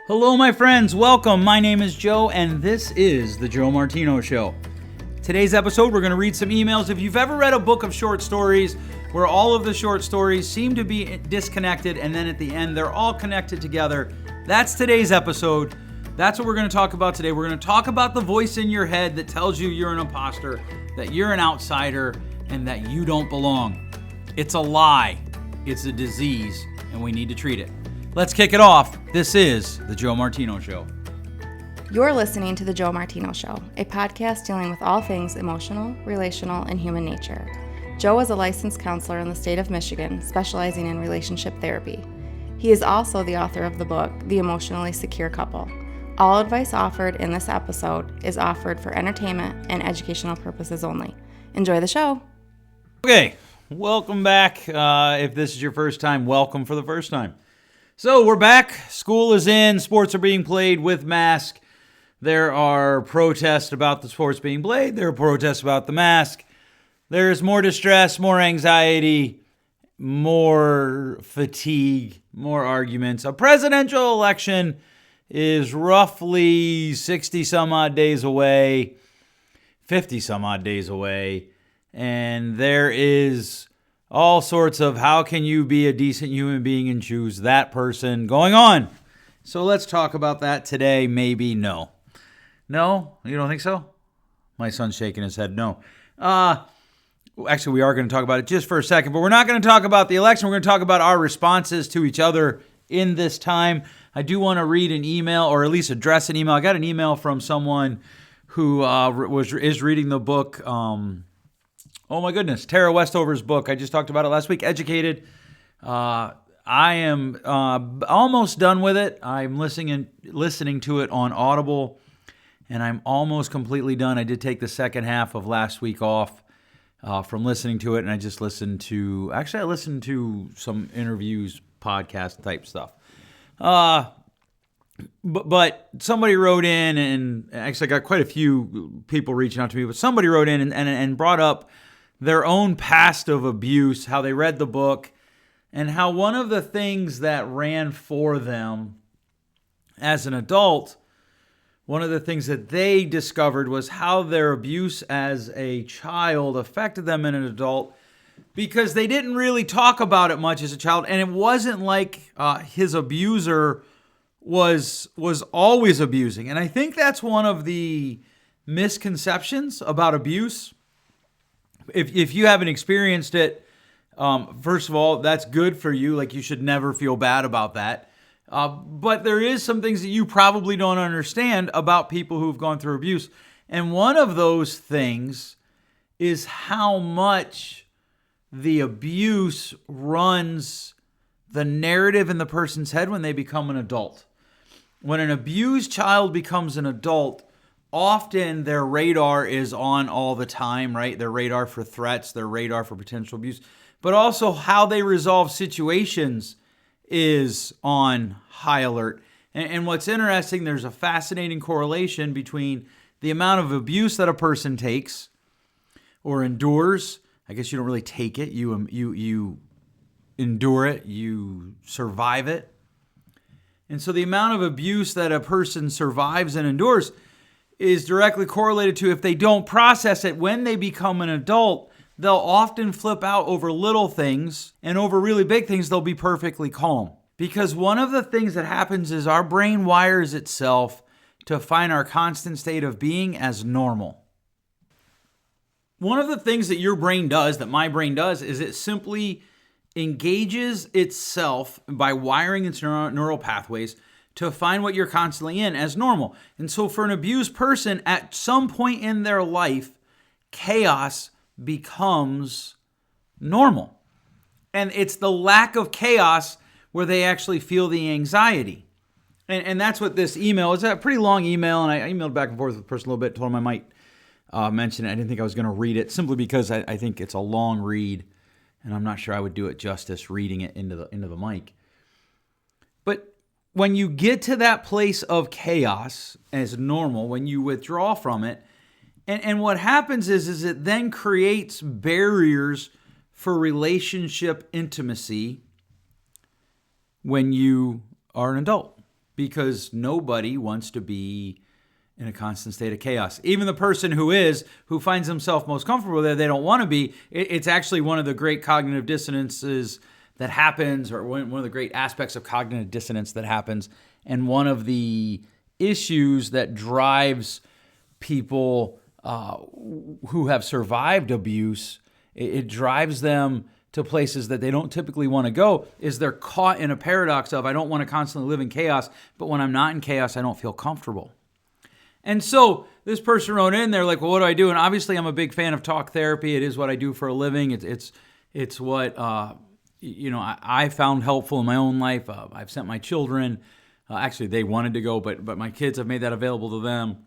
Hello, my friends. Welcome. My name is Joe, and this is the Joe Martino Show. Today's episode, we're going to read some emails. If you've ever read a book of short stories where all of the short stories seem to be disconnected, and then at the end, they're all connected together, that's today's episode. That's what we're going to talk about today. We're going to talk about the voice in your head that tells you you're an imposter, that you're an outsider, and that you don't belong. It's a lie. It's a disease, and we need to treat it. Let's kick it off. This is the Joe Martino Show. You're listening to the Joe Martino Show, a podcast dealing with all things emotional, relational, and human nature. Joe is a licensed counselor in the state of Michigan, specializing in relationship therapy. He is also the author of the book, The Emotionally Secure Couple. All advice offered in this episode is offered for entertainment and educational purposes only. Enjoy the show. Okay, welcome back. If this is your first time, welcome for the first time. So we're back. School is in. Sports are being played with mask. There are protests about the sports being played. There are protests about the mask. There's more distress, more anxiety, more fatigue, more arguments. A presidential election is roughly 60 some odd days away, 50 some odd days away. And there is all sorts of how can you be a decent human being and choose that person going on. So let's talk about that today. Maybe no. No? You don't think so? My son's shaking his head no. Actually, we are going to talk about it just for a second, but we're not going to talk about the election. We're going to talk about our responses to each other in this time. I do want to read an email, or at least address an email. I got an email from someone who is reading the book, oh my goodness, Tara Westover's book. I just talked about it last week, Educated. I am almost done with it. I'm listening to it on Audible, and I'm almost completely done. I did take the second half of last week off from listening to it, and I just listened to some interviews, podcast type stuff. But somebody wrote in, and actually I got quite a few people reaching out to me, but somebody wrote in and brought up their own past of abuse, how they read the book, and how one of the things that ran for them as an adult, one of the things that they discovered was how their abuse as a child affected them in an adult, because they didn't really talk about it much as a child, and it wasn't like his abuser was always abusing. And I think that's one of the misconceptions about abuse. If you haven't experienced it, first of all, that's good for you. Like, you should never feel bad about that. But there is some things that you probably don't understand about people who've gone through abuse. And one of those things is how much the abuse runs the narrative in the person's head when they become an adult. When an abused child becomes an adult, often their radar is on all the time, right? Their radar for threats, their radar for potential abuse, but also how they resolve situations is on high alert. And what's interesting, there's a fascinating correlation between the amount of abuse that a person takes or endures. I guess you don't really take it, you endure it, you survive it. And so the amount of abuse that a person survives and endures is directly correlated to, if they don't process it when they become an adult, they'll often flip out over little things, and over really big things, they'll be perfectly calm. Because one of the things that happens is our brain wires itself to find our constant state of being as normal. One of the things that your brain does, that my brain does, is it simply engages itself by wiring its neural pathways to find what you're constantly in as normal. And so for an abused person, at some point in their life, chaos becomes normal. And it's the lack of chaos where they actually feel the anxiety. And that's what this email is. A pretty long email, and I emailed back and forth with the person a little bit, told them I might mention it. I didn't think I was going to read it, simply because I think it's a long read, and I'm not sure I would do it justice reading it into the mic. But when you get to that place of chaos as normal, when you withdraw from it, and what happens is it then creates barriers for relationship intimacy when you are an adult. because nobody wants to be in a constant state of chaos. Even the person who finds himself most comfortable there, they don't want to be. It's actually one of the great cognitive dissonances that happens, or one of the great aspects of cognitive dissonance that happens. And one of the issues that drives people who have survived abuse, it drives them to places that they don't typically want to go, is they're caught in a paradox of, I don't want to constantly live in chaos, but when I'm not in chaos, I don't feel comfortable. And so this person wrote in, they're like, well, what do I do? And obviously I'm a big fan of talk therapy. It is what I do for a living. It's what, I found helpful in my own life. I've sent my children, actually they wanted to go, but my kids have made that available to them.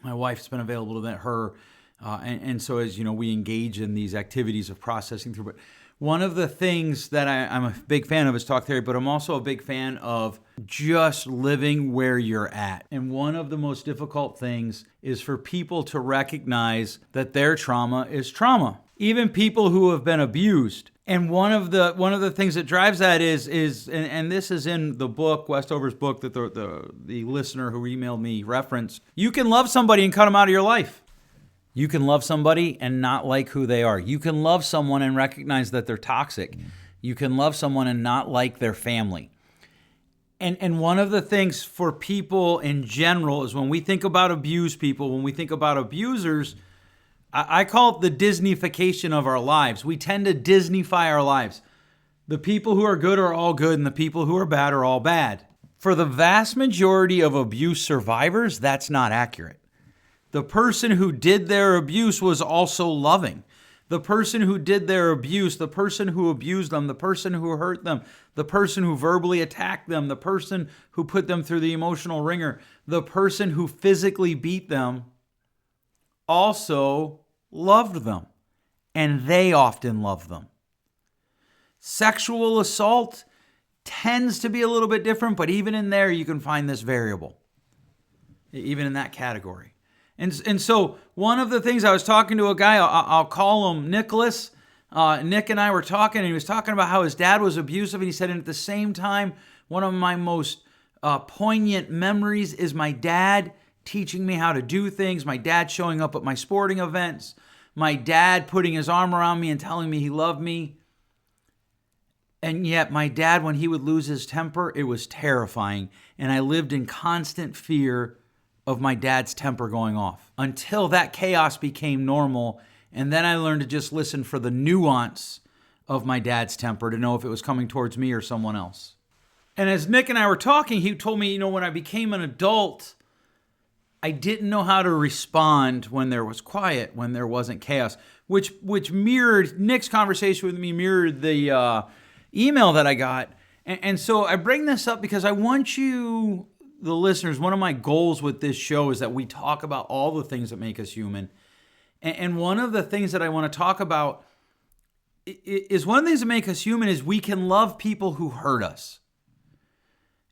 My wife's been available to her. And so as we engage in these activities of processing through. But one of the things that I'm a big fan of is talk therapy, but I'm also a big fan of just living where you're at. And one of the most difficult things is for people to recognize that their trauma is trauma. Even people who have been abused. And one of the things that drives that is and this is in the book, Westover's book, that the listener who emailed me referenced. You can love somebody and cut them out of your life. You can love somebody and not like who they are. You can love someone and recognize that they're toxic. You can love someone and not like their family. And one of the things for people in general is when we think about abused people, when we think about abusers, I call it the Disneyfication of our lives. We tend to Disneyfy our lives. The people who are good are all good, and the people who are bad are all bad. For the vast majority of abuse survivors, that's not accurate. The person who did their abuse was also loving. The person who did their abuse, the person who abused them, the person who hurt them, the person who verbally attacked them, the person who put them through the emotional ringer, the person who physically beat them, also loved them. And they often loved them. Sexual assault tends to be a little bit different, but even in there you can find this variable, even in that category. And so one of the things, I was talking to a guy, I'll call him Nicholas. Nick and I were talking, and he was talking about how his dad was abusive. And he said, and at the same time, one of my most poignant memories is my dad teaching me how to do things. My dad showing up at my sporting events. My dad putting his arm around me and telling me he loved me. And yet my dad, when he would lose his temper, it was terrifying. And I lived in constant fear of my dad's temper going off until that chaos became normal. And then I learned to just listen for the nuance of my dad's temper to know if it was coming towards me or someone else. And as Nick and I were talking, he told me, when I became an adult, I didn't know how to respond when there was quiet, when there wasn't chaos, which mirrored Nick's conversation with me, mirrored the email that I got. And so I bring this up because I want you, the listeners, one of my goals with this show is that we talk about all the things that make us human. And one of the things that I want to talk about is one of the things that make us human is we can love people who hurt us.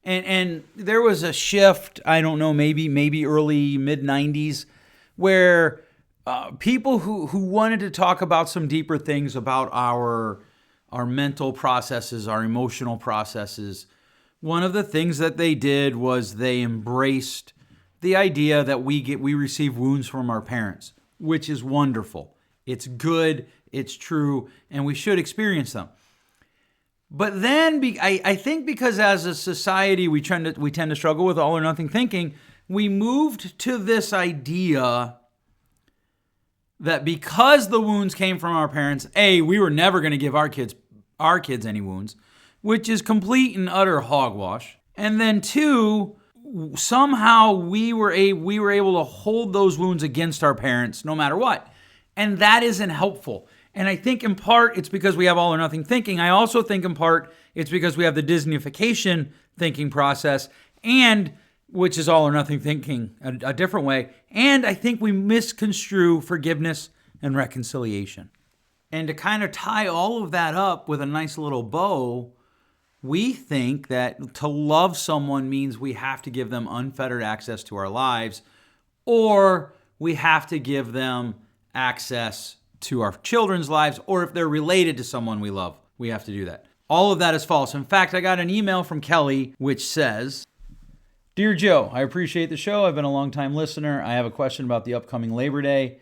And there was a shift, I don't know, maybe early mid-90s, where people who wanted to talk about some deeper things about our mental processes, our emotional processes, one of the things that they did was they embraced the idea that we receive wounds from our parents, which is wonderful. It's good, it's true, and we should experience them. But then I think because as a society we tend to struggle with all or nothing thinking, we moved to this idea that because the wounds came from our parents, we were never going to give our kids any wounds, which is complete and utter hogwash. And then two, somehow we were able to hold those wounds against our parents no matter what. And that isn't helpful. And I think in part it's because we have all or nothing thinking. I also think in part it's because we have the Disneyfication thinking process, and which is all or nothing thinking a different way. And I think we misconstrue forgiveness and reconciliation. And to kind of tie all of that up with a nice little bow, we think that to love someone means we have to give them unfettered access to our lives, or we have to give them access to our children's lives, or if they're related to someone we love, we have to do that. All of that is false. In fact, I got an email from Kelly which says, Dear Joe, I appreciate the show. I've been a long-time listener. I have a question about the upcoming Labor Day.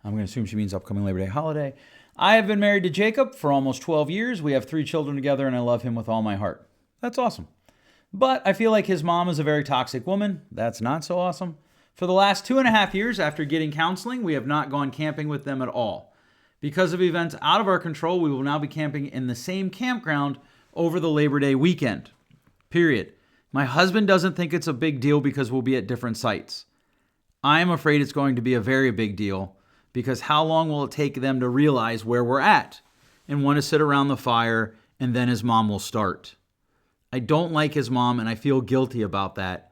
I'm going to assume she means upcoming Labor Day holiday. I have been married to Jacob for almost 12 years. We have 3 children together, and I love him with all my heart. That's awesome. But I feel like his mom is a very toxic woman. That's not so awesome. For the last 2.5 years after getting counseling, we have not gone camping with them at all. Because of events out of our control, we will now be camping in the same campground over the Labor Day weekend. Period. My husband doesn't think it's a big deal because we'll be at different sites. I am afraid it's going to be a very big deal because how long will it take them to realize where we're at and want to sit around the fire, and then his mom will start. I don't like his mom and I feel guilty about that,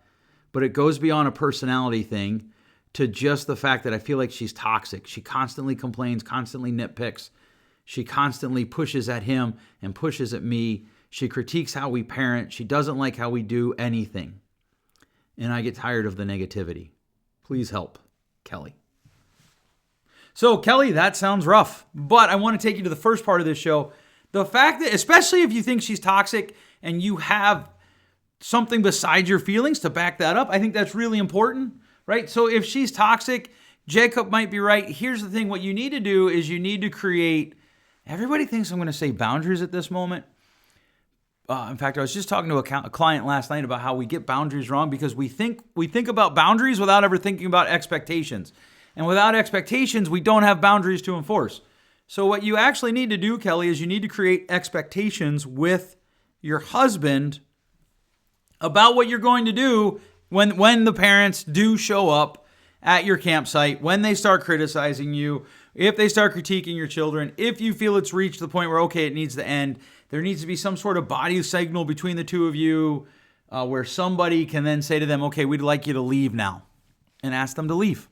but it goes beyond a personality thing to just the fact that I feel like she's toxic. She constantly complains, constantly nitpicks. She constantly pushes at him and pushes at me. She critiques how we parent. She doesn't like how we do anything. And I get tired of the negativity. Please help, Kelly. So, Kelly, that sounds rough. But I want to take you to the first part of this show. The fact that, especially if you think she's toxic and you have something besides your feelings to back that up, I think that's really important, right? So if she's toxic, Jacob might be right. Here's the thing. What you need to do is you need to create, everybody thinks I'm going to say boundaries at this moment. In fact, I was just talking to a client last night about how we get boundaries wrong because we think about boundaries without ever thinking about expectations. And without expectations, we don't have boundaries to enforce. So what you actually need to do, Kelly, is you need to create expectations with your husband about what you're going to do when the parents do show up at your campsite, when they start criticizing you, if they start critiquing your children, if you feel it's reached the point where, okay, it needs to end. There needs to be some sort of body signal between the two of you where somebody can then say to them, okay, we'd like you to leave now, and ask them to leave.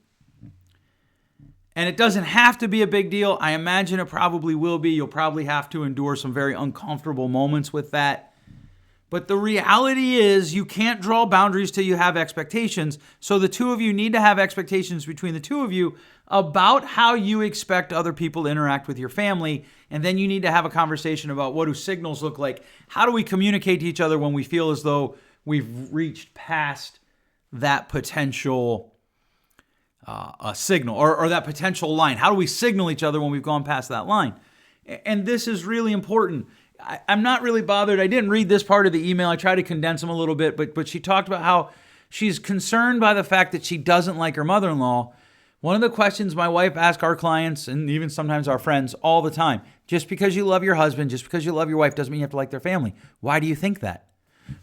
And it doesn't have to be a big deal. I imagine it probably will be. You'll probably have to endure some very uncomfortable moments with that. But the reality is you can't draw boundaries till you have expectations. So the two of you need to have expectations between the two of you about how you expect other people to interact with your family. And then you need to have a conversation about what do signals look like? How do we communicate to each other when we feel as though we've reached past that potential signal or that potential line? How do we signal each other when we've gone past that line? And this is really important. I'm not really bothered. I didn't read this part of the email. I tried to condense them a little bit, but she talked about how she's concerned by the fact that she doesn't like her mother-in-law. One of the questions my wife asks our clients and even sometimes our friends all the time, just because you love your husband, just because you love your wife doesn't mean you have to like their family. Why do you think that?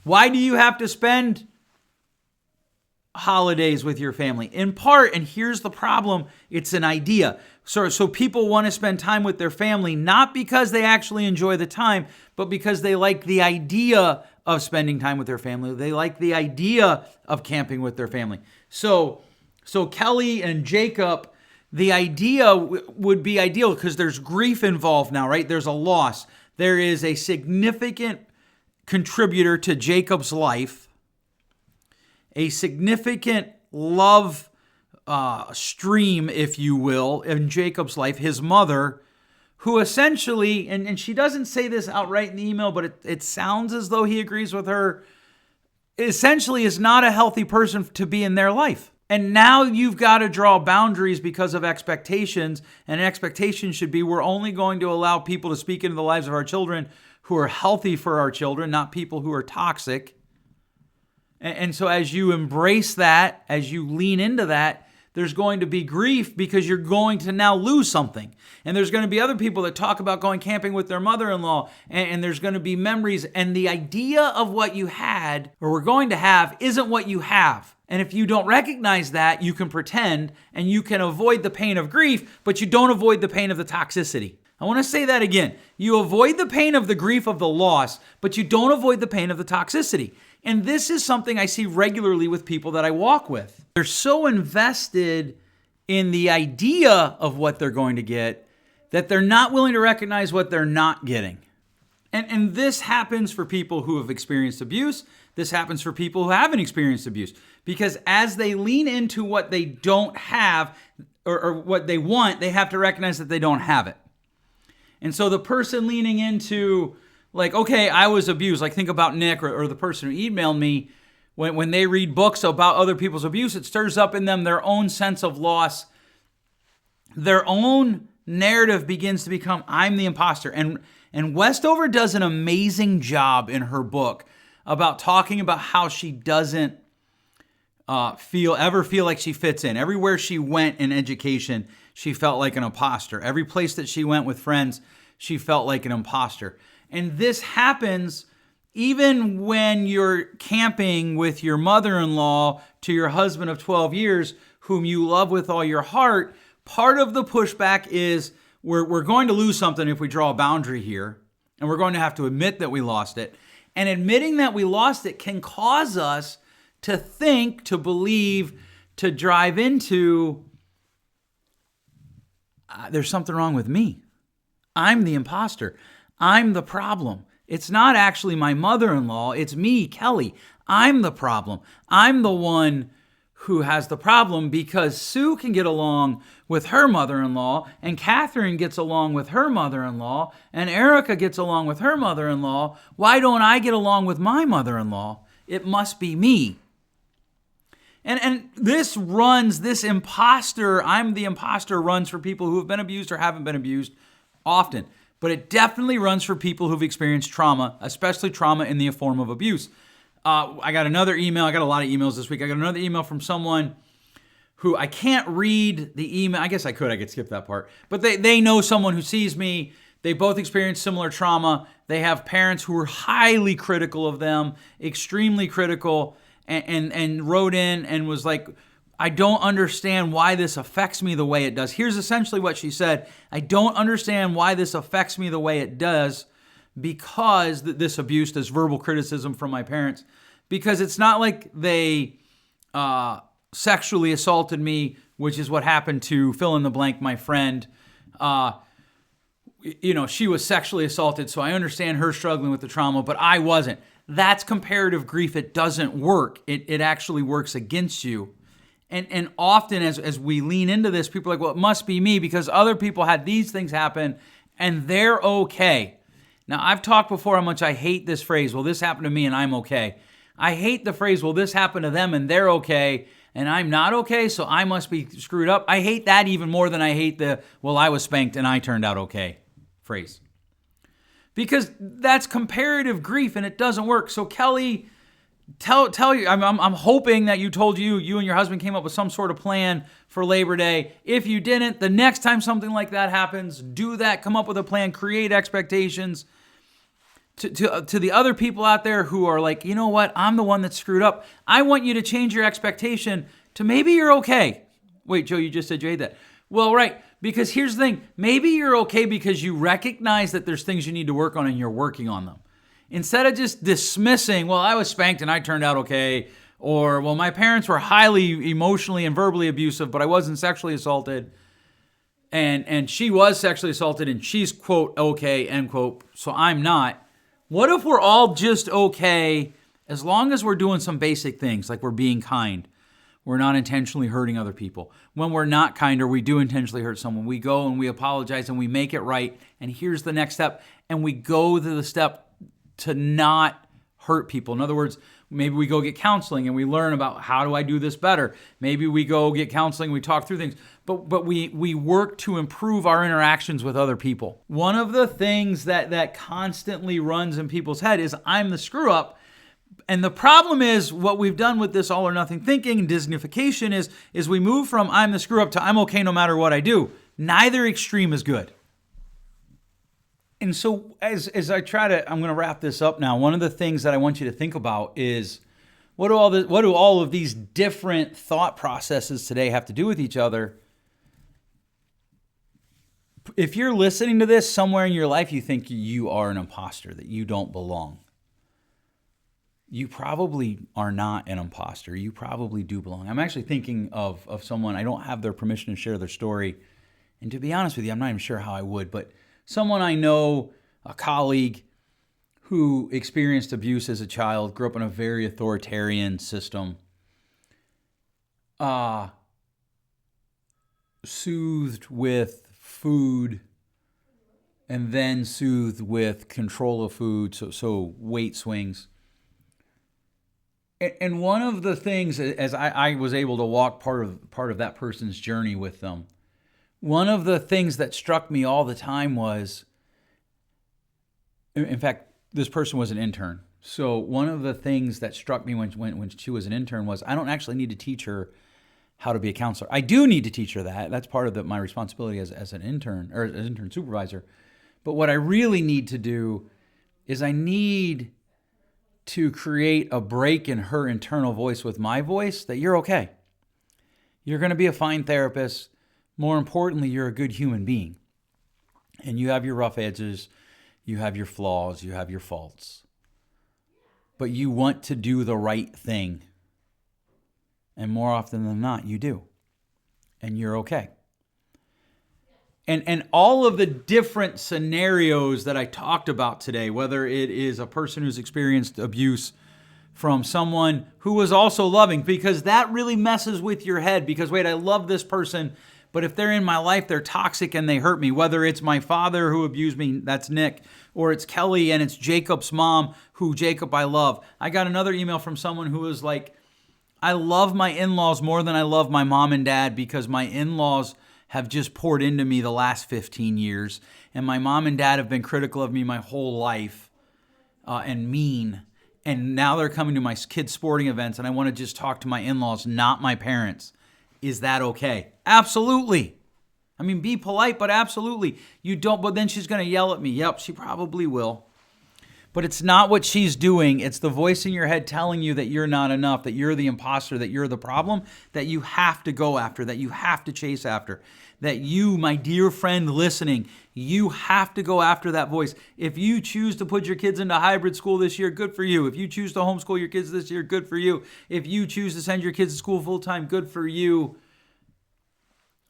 Why do you have to spend holidays with your family? In part, and here's the problem, it's an idea. So people want to spend time with their family, not because they actually enjoy the time, but because they like the idea of spending time with their family. They like the idea of camping with their family. So Kelly and Jacob, the idea would be ideal because there's grief involved now, right? There's a loss. There is a significant contributor to Jacob's life, a significant love stream, if you will, in Jacob's life, his mother, who essentially, and she doesn't say this outright in the email, but it sounds as though he agrees with her, essentially is not a healthy person to be in their life. And now you've got to draw boundaries because of expectations, and expectations should be we're only going to allow people to speak into the lives of our children who are healthy for our children, not people who are toxic. And so as you embrace that, as you lean into that, there's going to be grief because you're going to now lose something. And there's going to be other people that talk about going camping with their mother-in-law, and there's going to be memories. And the idea of what you had or were going to have isn't what you have. And if you don't recognize that, you can pretend and you can avoid the pain of grief, but you don't avoid the pain of the toxicity. I want to say that again. You avoid the pain of the grief of the loss, but you don't avoid the pain of the toxicity. And this is something I see regularly with people that I walk with. They're so invested in the idea of what they're going to get that they're not willing to recognize what they're not getting. And this happens for people who have experienced abuse. This happens for people who haven't experienced abuse. Because as they lean into what they don't have or what they want, they have to recognize that they don't have it. And so the person leaning into, like, okay, I was abused. Like, think about Nick or the person who emailed me. When they read books about other people's abuse, it stirs up in them their own sense of loss. Their own narrative begins to become, I'm the imposter. And Westover does an amazing job in her book about talking about how she doesn't ever feel like she fits in. Everywhere she went in education, she felt like an imposter. Every place that she went with friends, she felt like an imposter. And this happens even when you're camping with your mother-in-law to your husband of 12 years, whom you love with all your heart. Part of the pushback is we're going to lose something if we draw a boundary here, and we're going to have to admit that we lost it. And admitting that we lost it can cause us to think, to believe, to drive into, there's something wrong with me. I'm the imposter. I'm the problem. It's not actually my mother-in-law. It's me, Kelly. I'm the problem. I'm the one who has the problem because Sue can get along with her mother-in-law, and Catherine gets along with her mother-in-law, and Erica gets along with her mother-in-law. Why don't I get along with my mother-in-law? It must be me. And this imposter, I'm the imposter, runs for people who have been abused or haven't been abused often. But it definitely runs for people who've experienced trauma, especially trauma in the form of abuse. I got another email. I got a lot of emails this week. I got another email from someone who I can't read the email. I guess I could skip that part. But they know someone who sees me. They both experienced similar trauma. They have parents who were highly critical of them, extremely critical, and wrote in and was like, I don't understand why this affects me the way it does. Here's essentially what she said. I don't understand why this affects me the way it does because this abuse, this verbal criticism from my parents, because it's not like they sexually assaulted me, which is what happened to fill in the blank, my friend. She was sexually assaulted, so I understand her struggling with the trauma, but I wasn't. That's comparative grief. It doesn't work. It actually works against you. And often as we lean into this, people are like, well, it must be me because other people had these things happen and they're okay. Now, I've talked before how much I hate this phrase, well, this happened to me and I'm okay. I hate the phrase, well, this happened to them and they're okay and I'm not okay, so I must be screwed up. I hate that even more than I hate the, well, I was spanked and I turned out okay phrase. Because that's comparative grief and it doesn't work. So Kelly, tell you, I'm hoping that you and your husband came up with some sort of plan for Labor Day. If you didn't, the next time something like that happens, do that, come up with a plan, create expectations. To the other people out there who are like, you know what, I'm the one that screwed up. I want you to change your expectation to maybe you're okay. Wait, Joe, you just said you hate that. Well, right, because here's the thing. Maybe you're okay because you recognize that there's things you need to work on and you're working on them. Instead of just dismissing, well, I was spanked and I turned out okay, or, well, my parents were highly emotionally and verbally abusive, but I wasn't sexually assaulted, and she was sexually assaulted and she's, quote, okay, end quote, so I'm not. What if we're all just okay as long as we're doing some basic things, like we're being kind, we're not intentionally hurting other people. When we're not kind or we do intentionally hurt someone, we go and we apologize and we make it right, and here's the next step, and we go to the step to not hurt people. In other words, maybe we go get counseling and we learn about how do I do this better. Maybe we go get counseling, we talk through things, but we work to improve our interactions with other people. One of the things that constantly runs in people's head is I'm the screw up. And the problem is what we've done with this all or nothing thinking and Disneyfication is we move from I'm the screw up to I'm okay no matter what I do. Neither extreme is good. And so as I I'm going to wrap this up now, one of the things that I want you to think about is what do all of these different thought processes today have to do with each other? If you're listening to this somewhere in your life, you think you are an imposter, that you don't belong. You probably are not an imposter. You probably do belong. I'm actually thinking of someone, I don't have their permission to share their story. And to be honest with you, I'm not even sure how I would, but someone I know, a colleague who experienced abuse as a child, grew up in a very authoritarian system, soothed with food and then soothed with control of food, so weight swings. And one of the things, as I was able to walk part of that person's journey with them, one of the things that struck me all the time was, in fact, this person was an intern. So one of the things that struck me when she was an intern was, I don't actually need to teach her how to be a counselor. I do need to teach her that. That's part of my responsibility as an intern or as an intern supervisor. But what I really need to do is I need to create a break in her internal voice with my voice that you're okay. You're going to be a fine therapist. More importantly, you're a good human being. And you have your rough edges, you have your flaws, you have your faults. But you want to do the right thing. And more often than not, you do. And you're okay. And all of the different scenarios that I talked about today, whether it is a person who's experienced abuse from someone who was also loving, because that really messes with your head. Because wait, I love this person, but if they're in my life, they're toxic and they hurt me. Whether it's my father who abused me, that's Nick, or it's Kelly and it's Jacob's mom, who Jacob I love. I got another email from someone who was like, I love my in-laws more than I love my mom and dad because my in-laws have just poured into me the last 15 years. And my mom and dad have been critical of me my whole life and mean. And now they're coming to my kids' sporting events and I want to just talk to my in-laws, not my parents. Is that okay? Absolutely. I mean, be polite, but absolutely. You don't, but then she's going to yell at me. Yep, she probably will. But it's not what she's doing. It's the voice in your head telling you that you're not enough, that you're the imposter, that you're the problem, that you have to go after, that you have to chase after, that you, my dear friend listening, you have to go after that voice. If you choose to put your kids into hybrid school this year, good for you. If you choose to homeschool your kids this year, good for you. If you choose to send your kids to school full time, good for you.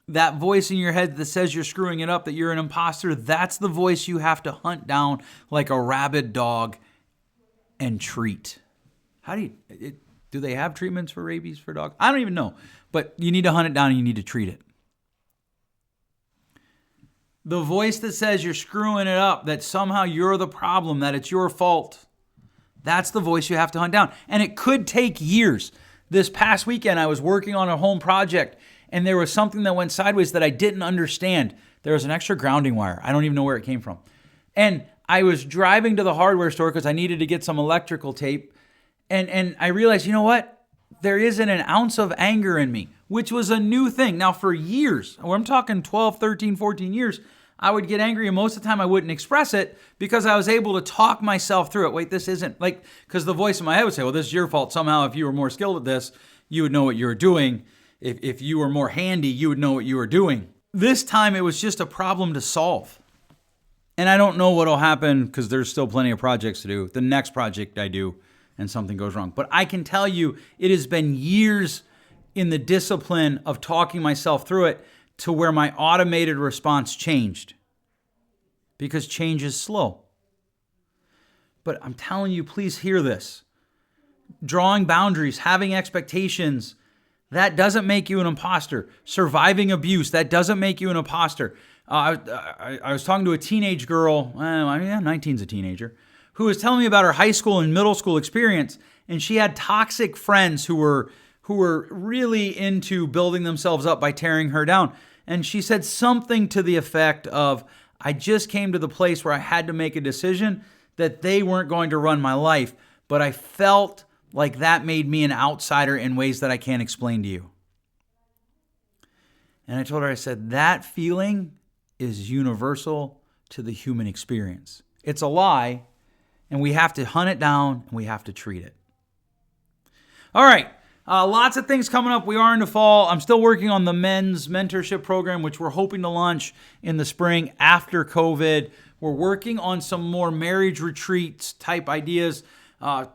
That voice in your head that says you're screwing it up, that you're an imposter, that's the voice you have to hunt down like a rabid dog and treat. How do they have treatments for rabies for dogs? I don't even know, but you need to hunt it down and you need to treat it. The voice that says you're screwing it up, that somehow you're the problem, that it's your fault, that's the voice you have to hunt down. And it could take years. This past weekend, I was working on a home project and there was something that went sideways that I didn't understand. There was an extra grounding wire. I don't even know where it came from. And I was driving to the hardware store because I needed to get some electrical tape. And I realized, you know what? There isn't an ounce of anger in me, which was a new thing. Now, for years, I'm talking 12, 13, 14 years, I would get angry, and most of the time I wouldn't express it because I was able to talk myself through it. Wait, this isn't like, because the voice in my head would say, well, this is your fault. Somehow, if you were more skilled at this, you would know what you were doing. If you were more handy, you would know what you were doing. This time, it was just a problem to solve. And I don't know what will happen because there's still plenty of projects to do. The next project I do and something goes wrong. But I can tell you, it has been years in the discipline of talking myself through it to where my automated response changed. Because change is slow. But I'm telling you, please hear this. Drawing boundaries, having expectations, that doesn't make you an imposter. Surviving abuse, that doesn't make you an imposter. I was talking to a teenage girl, 19's a teenager, who was telling me about her high school and middle school experience, and she had toxic friends who were really into building themselves up by tearing her down. And she said something to the effect of, I just came to the place where I had to make a decision that they weren't going to run my life, but I felt like that made me an outsider in ways that I can't explain to you. And I told her, I said, that feeling is universal to the human experience. It's a lie, and we have to hunt it down, and we have to treat it. All right, lots of things coming up. We are in the fall. I'm still working on the men's mentorship program, which we're hoping to launch in the spring after COVID. We're working on some more marriage retreats type ideas.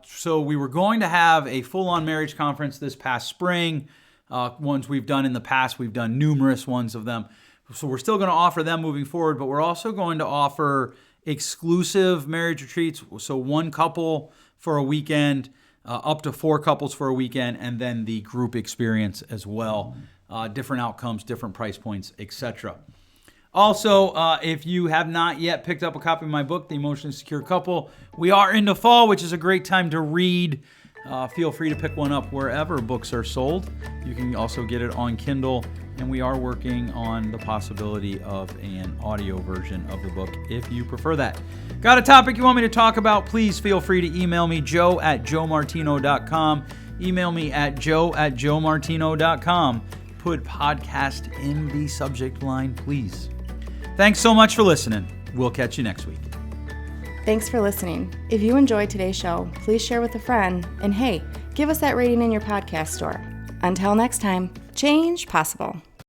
So we were going to have a full-on marriage conference this past spring. Ones we've done in the past. We've done numerous ones of them. So we're still going to offer them moving forward, but we're also going to offer exclusive marriage retreats. So one couple for a weekend, up to 4 couples for a weekend, and then the group experience as well. Different outcomes, different price points, etc. Also, if you have not yet picked up a copy of my book, The Emotionally Secure Couple, we are into fall, which is a great time to read. Feel free to pick one up wherever books are sold. You can also get it on Kindle, and we are working on the possibility of an audio version of the book if you prefer that. Got a topic you want me to talk about? Please feel free to email me, joe@joemartino.com. Email me at joe@joemartino.com. Put podcast in the subject line, please. Thanks so much for listening. We'll catch you next week. Thanks for listening. If you enjoyed today's show, please share with a friend. And hey, give us that rating in your podcast store. Until next time, change possible.